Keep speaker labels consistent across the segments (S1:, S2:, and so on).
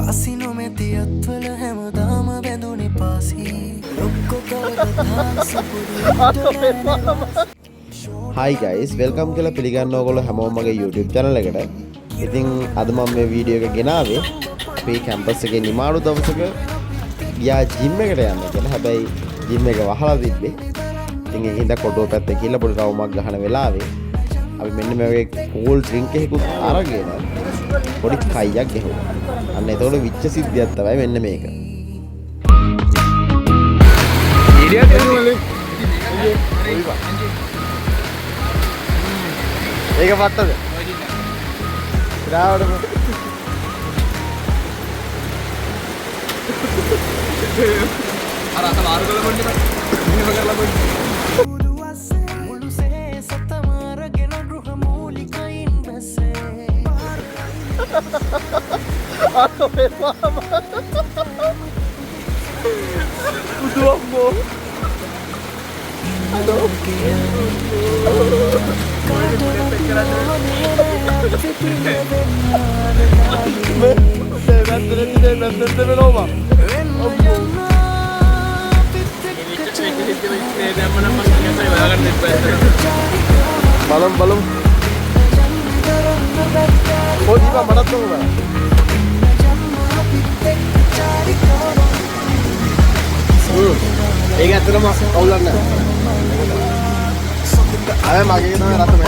S1: කාසිනො මෙති අත්වල හැමදාම බැඳුනි පාසි ලොක්කො
S2: Hi guys, welcome කියලා පිළිගන්න ඕගොල්ලෝ හැමෝම මගේ YouTube channel එකට. ඉතින් අද මම මේ වීඩියෝ එක ගෙනාවේ අපේ කැම්පස් එකේ නිමාඩු දවසක ගියා ජිම් එකට යන්න කියලා. හැබැයි ජිම් එක වහලා තිබ්බේ. ඉතින් ඒකින්ද කොටුව පැත්තේ කියලා පොඩි රවුමක් ගහන වෙලාවේ අපි මෙන්න මේ වගේ කූල් ඩ්‍රින්ක් එකකුත් අරගෙන පොඩි කයියක් ගෙහුවා. අන්න එතකොට විච්ච සිද්ධියක් තමයි මෙන්න මේක. ඒක පත්තද? ඉරාවටම
S3: අර අත මාරු කරලා පොඩ්ඩක් මෙහෙම කරලා පොඩ්ඩක්
S2: Uduammo. Aduh. Balon. Oh, di mana tuh, Pak? ඒක ඇත්තටම කවුලක් නෑ. අය මගේ තමයි රතම.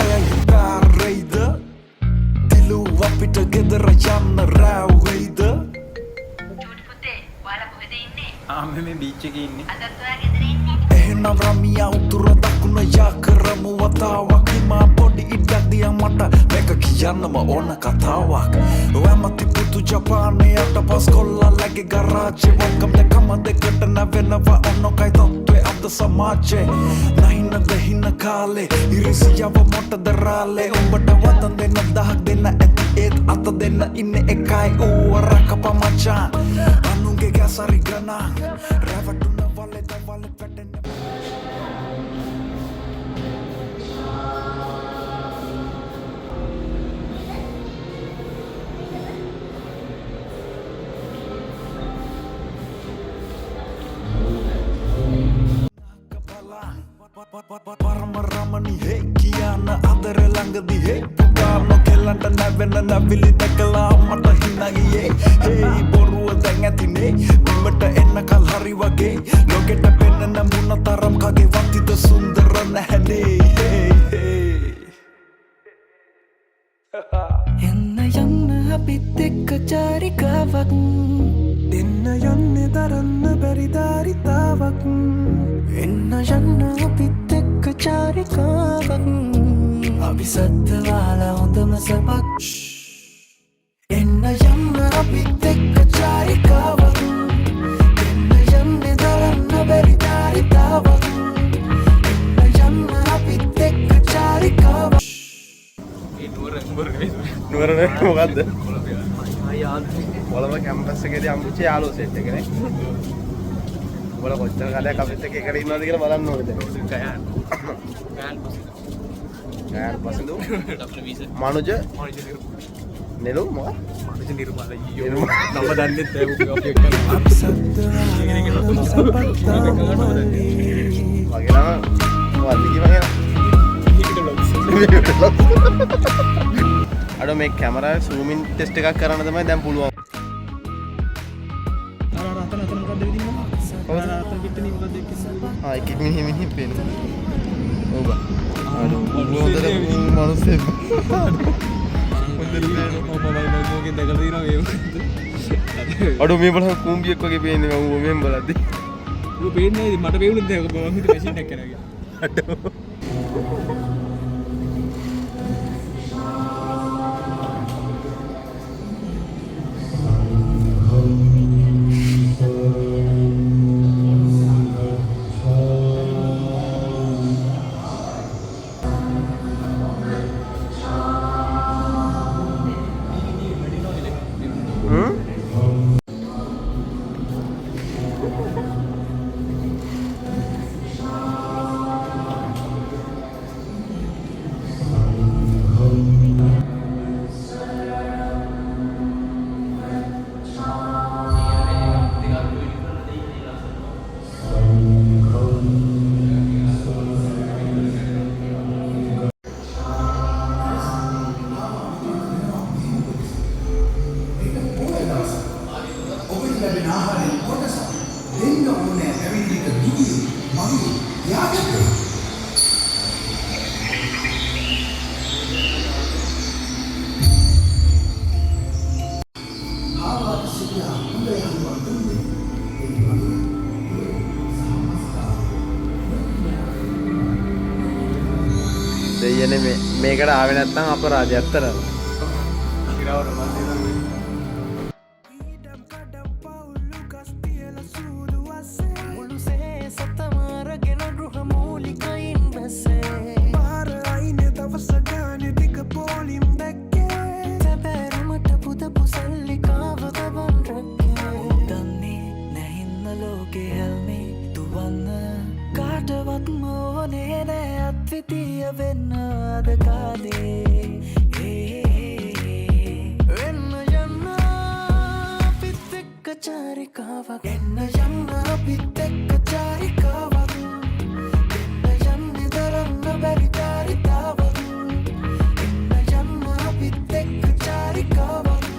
S1: රයිද දිලු අපිට ගෙදර යන්න රාව් වෙයිද?
S4: පුතේ ඔයාලා කොහෙද ඉන්නේ?
S3: මේ බීච් එකේ ඉන්නේ.
S4: අදත් ඔයා ගෙදර ඉන්නේ?
S1: එහෙනම් රමියා උතුර දකුණ යා කරමු වතාවක්. හිමා පොඩි ඉඩක් දියා මට මේක කියන්නම ඕන කතාවක්. ඔයමති පුතු ජපානයට පස් කොල්ලලගේ ගරාජේ වංගම් දෙකම දෙකට නැවෙනවා ඔන්නකයි තත්ත්වේ අද සමාජේ. නහින දෙහින කාලේ ඉරිසියව මොටද රාලේ. උඹට වතන් දෙන්න දහක් දෙන්න ඇති ඒත් අත දෙන්න ඉන්නේ එකයි ඌව රකප මචාන්. අනුන්ගේ ගැසරි ගණන් රැවටුන වලේ දවල් පැටෙන පරමරමණි හේ කියන අදර ළඟදී හේ පුතාම කෙල්ලන්ට නැවෙන නැවිලි දැකලා මට හිනා ගියේ. හේ බොරුව දැන් ඇතිනේ බිමට එන්න කල් හරි වගේ. ලෝකෙට පෙන්නන මුණ තරම් කගේ වන්තිද සුන්දර නැහැනේ. එන්න යන්න අපිත් එක්ක චාරිකාවක් දෙන්න යන්නේ දරන්න බැරි ධාරිතාවක්. එන්න යන්න අපිත් එක්ක චාරිකාවක් අපි සත්ත්වාලා හොඳම සබක්. එන්න යන්න අපිත් එක්ක චාරිකාවක් දෙන්න යන්නේ දරන්න බැරි ධාරිතාවක්. එන්න යන්න අපිත් එක්ක චාරිකාවක්.
S2: නුවරනේ මොකද්ද? ඔයාලා කැම්පස් එකේදී අම්බුච්චි යාළුවෝ සෙට් එකනේ. ඔයාලා කොච්චර කාලයක් අපිත් එක්ක එකට ඉන්නවද කියලා බලන්න ඕනේ දැන්. ගෑන් පසඳු. මනුජ නෙළු මොකක්?
S3: මනුජ නිර්මල අයියෝ.
S2: නිර්මල.
S3: නම දන්නේ නැහැ අපි එක්ක.
S2: වගේ නම මොකක්ද කිව්වනේ? අර මේ කැමරාවේ zoom in test එකක් කරන්න තමයි දැන් පුළුවන්.
S3: අර අතන මොකද්ද විදින්න? අර අතන පිටින් මොකද්ද එක්කන්නේ?
S2: එකෙක් මිනිහ පේනවා. ඔව් බා. අර මොකදද මිනිස්සු. හොඳට පේනවා.
S3: මොකෙන් දැකලා තියෙනවා මේ මොකද්ද?
S2: අඩෝ මේ බලන්න කුඹියක් වගේ පේන්නේ මම මෙහෙම බලද්දි.
S3: ඌ පේන්නේ නැහැ මට පේන්නේ නැහැ මම හිතුවේ මැෂින් එකක් කරනවා කියලා.
S2: අඩෝ.
S5: ලැබෙන ආහාරයෙන් කොටස දෙන්න ඕනේ පැවිදික නිදිය මගේ යාගකේ ආවාද සිතා හොඳ යනවා දුන්නේ
S2: දෙයනේ මේකට ආවේ නැත්නම් අපරාධය ඇත්තටම.
S6: කාටවත් මෝනේ නෑ අත්විතිය වෙන්න අද කාලේ වෙන්න යන්න අපිත් එක්ක චාරිකාවක් එන්න යන්න අපිත් එක්ක චාරිකාවක් එන්න යන්න දරන්න බැරි චාරිකාවක් එන්න යන්න අපිත් එක්ක චාරිකාවක්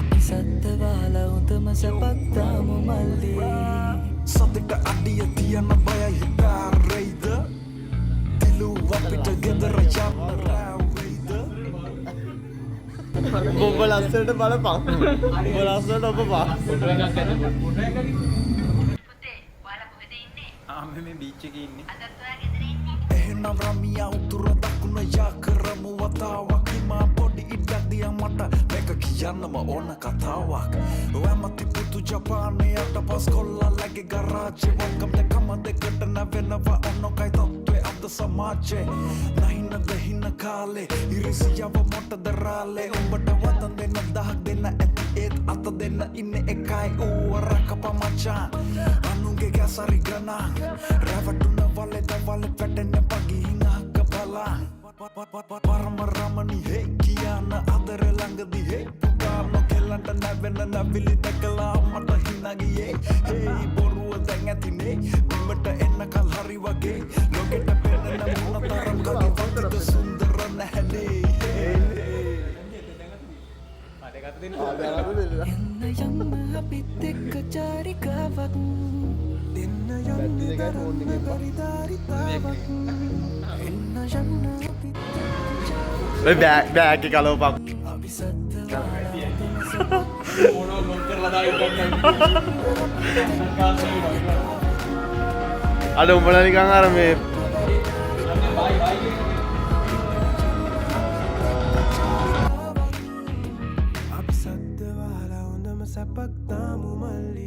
S6: අපි සත්තවාල උතම සපක් තාමු මල්ලේ
S1: සතට අඩිය තියන බය හිතාරෙයිද තිලු අපිට ගෙදර යන්න රැවෙයිද
S2: බොබ ලස්සනට බලපන්. බොබ ලස්සනට ඔබ පා.
S4: පුතේ ඔයාලා කොහෙද ඉන්නේ?
S3: මේ බීච් එකේ ඉන්නේ.
S4: අදත් ඔයා ගෙදර ඉන්නේ?
S1: එහෙනම් රමියා උතුර දකුණ යා කරමු වතාවක් හිමා පොඩි ඉඩක් දියා මට මේක කියන්නම ඕන කතාවක් ඔයමති පුතු ජපානයට පස් කොල්ලලගේ ගරාජේ වක්කම් දෙකම දෙකට නැවෙනවා ඔන්නකයි තත්ත්වේ අද සමාජේ නහින දෙහින කාලේ ඉරිසියව මොටද රාලේ උඹට වතන් දෙන්න දහක් දෙන්න ඇති ඒත් අත දෙන්න ඉන්නේ එකයි ඌවරකප මචාන් අනුගේ ගැසරි ගණන් රැවටුන වලෙද වලෙ පැටෙන්න පගිහින් අහක බලන් පරම රමණි හේ කියන අදර ළඟදී හේ පුතා නොකෙල්ලන්ට නැවෙන නැවිලි දැකලා මට හිනා ගියේ හේ බොරුව දැන් ඇතිනේ බිමට එන්න කල් හරි වගේ ලෝකෙට පෙනෙන මොන තරම් කගේ වටිද සුන්දර නැහැනේ
S6: එන්න යන්න අපිත් එක්ක චාරිකාවක් දෙන්න යන්න දරන්න බැරි ධාරිතාවක් එන්න යන්න අපිත්
S2: ඔය බෑග් එක කලවපන්.
S6: අපි සත්තවාල
S3: ඕනෝ ලොක් කරලා දාගෙන
S2: අද උඹලා නිකන් අර මේ
S6: අපි සත්තවාල හොඳම සැපක් තාමු මල්ලි